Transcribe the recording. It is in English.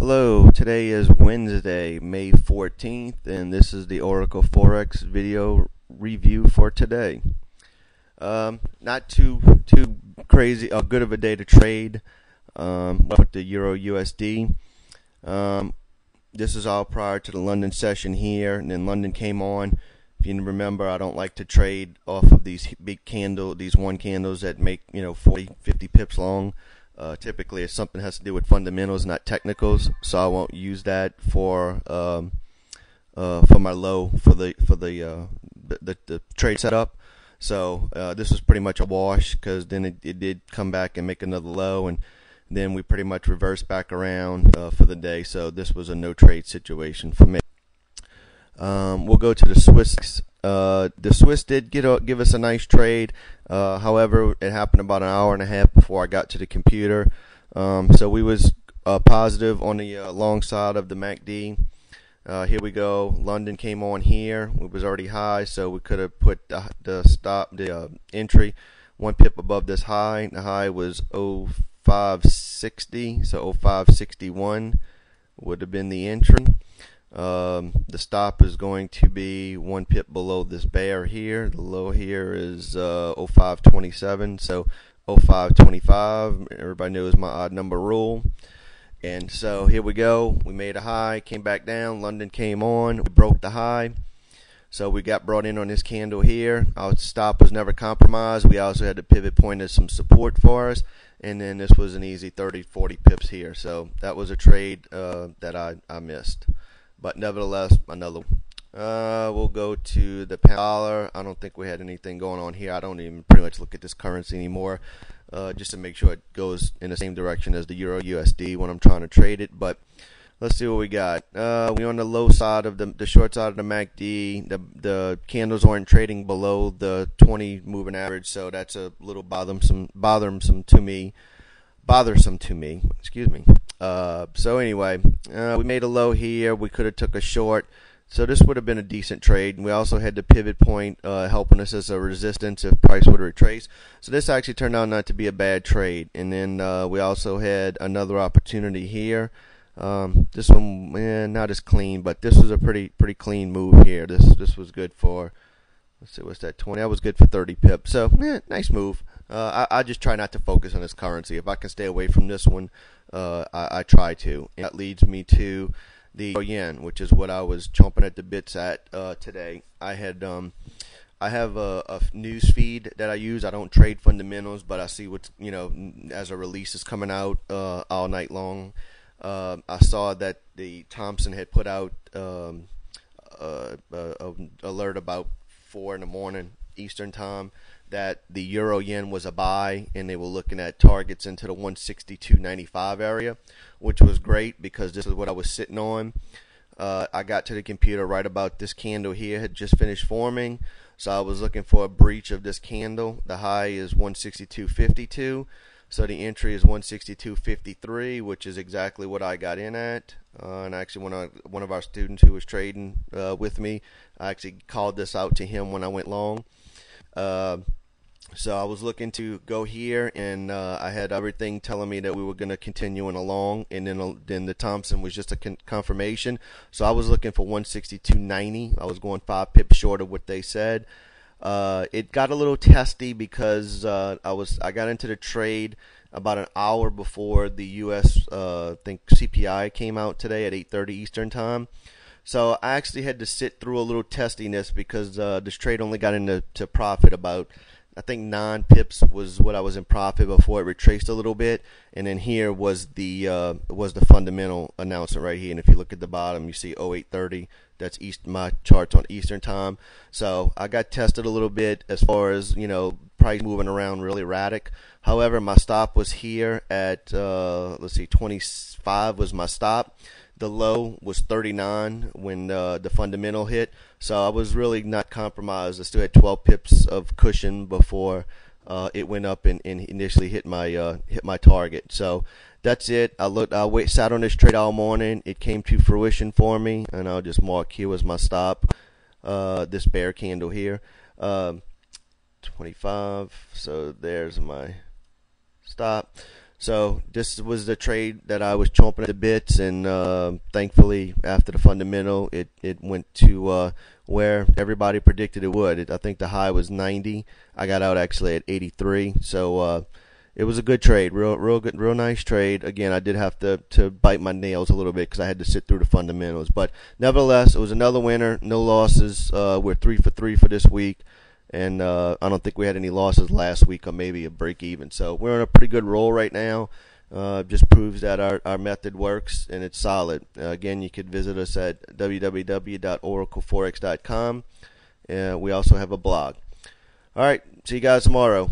Hello, today is Wednesday, May 14th, and this is the Oracle Forex video review for today. Not too crazy, good of a day to trade with the Euro USD. This is all prior to the London session here, and then London came on. If you remember, I don't like to trade off of these big these one candles that make 40, 50 pips long. Typically, if something has to do with fundamentals, not technicals, so I won't use that for my low for the trade setup. So this was pretty much a wash because then it did come back and make another low, and then we pretty much reversed back around for the day. So this was a no trade situation for me. We'll go to the Swiss. The Swiss did give us a nice trade. However, it happened about an hour and a half before I got to the computer. So we was positive on the long side of the MACD. Here we go. London came on here. It was already high, so we could have put the entry 1 pip above this high. The high was 0560, so 0561 would have been the entry. The stop is going to be 1 pip below this bear here. The low here is 0527, so 0525. Everybody knows my odd number rule. And so here we go. We made a high, came back down. London came on. We broke the high. So we got brought in on this candle here. Our stop was never compromised. We also had the pivot point as some support for us. And then this was an easy 30, 40 pips here. So that was a trade that I missed. But nevertheless, another one. We'll go to the pound dollar. I don't think we had anything going on here. I don't even pretty much look at this currency anymore, just to make sure it goes in the same direction as the Euro USD when I'm trying to trade it. But let's see what we got. We're on the low side of the short side of the MACD. The candles aren't trading below the 20 moving average, so that's a little bothersome to me. Excuse me. So anyway, we made a low here. We could have took a short, so this would have been a decent trade. We also had the pivot point helping us as a resistance if price would retrace. So this actually turned out not to be a bad trade. And then we also had another opportunity here. This one, not as clean, but this was a pretty clean move here. This was good for, let's see, what's that, 20? That was good for 30 pips. So nice move. I just try not to focus on this currency. If I can stay away from this one, I try to. And that leads me to the yen, which is what I was chomping at the bits at today. I have a news feed that I use. I don't trade fundamentals, but I see what's as a release is coming out all night long. I saw that the Thompson had put out alert about 4 in the morning Eastern time that the euro yen was a buy, and they were looking at targets into the 162.95 area, which was great because this is what I was sitting on. I got to the computer right about this candle here had just finished forming, so I was looking for a breach of this candle. The high is 162.52, so the entry is 162.53, which is exactly what I got in at. And actually, one of our students who was trading with me, I actually called this out to him when I went long. So I was looking to go here, and I had everything telling me that we were going to continue along, and then the Thompson was just a confirmation. So I was looking for 162.90. I was going 5 pips short of what they said. It got a little testy because I got into the trade about an hour before the U.S. I think CPI came out today at 8:30 Eastern time. So I actually had to sit through a little testiness because this trade only got into profit about, I think, 9 pips was what I was in profit before it retraced a little bit. And then here was the fundamental announcement right here. And if you look at the bottom, you see 0830. That's my charts on Eastern time. So I got tested a little bit as far as price moving around really erratic. However, my stop was here at let's see, 25 was my stop. The low was 39 when the fundamental hit, so I was really not compromised. I still had 12 pips of cushion before it went up and initially hit my target. So that's it. I sat on this trade all morning. It came to fruition for me, and I'll just mark here was my stop. This bear candle here, 25. So there's my stop. So this was the trade that I was chomping at the bits, and thankfully after the fundamental, it went to where everybody predicted it would. I think the high was 90. I got out actually at 83. So it was a good trade, real good, real nice trade. Again, I did have to bite my nails a little bit because I had to sit through the fundamentals, but nevertheless, it was another winner, no losses. We're 3 for 3 for this week. And I don't think we had any losses last week, or maybe a break even. So we're on a pretty good roll right now. Just proves that our method works and it's solid. Again, you could visit us at www.oracleforex.com. We also have a blog. All right, see you guys tomorrow.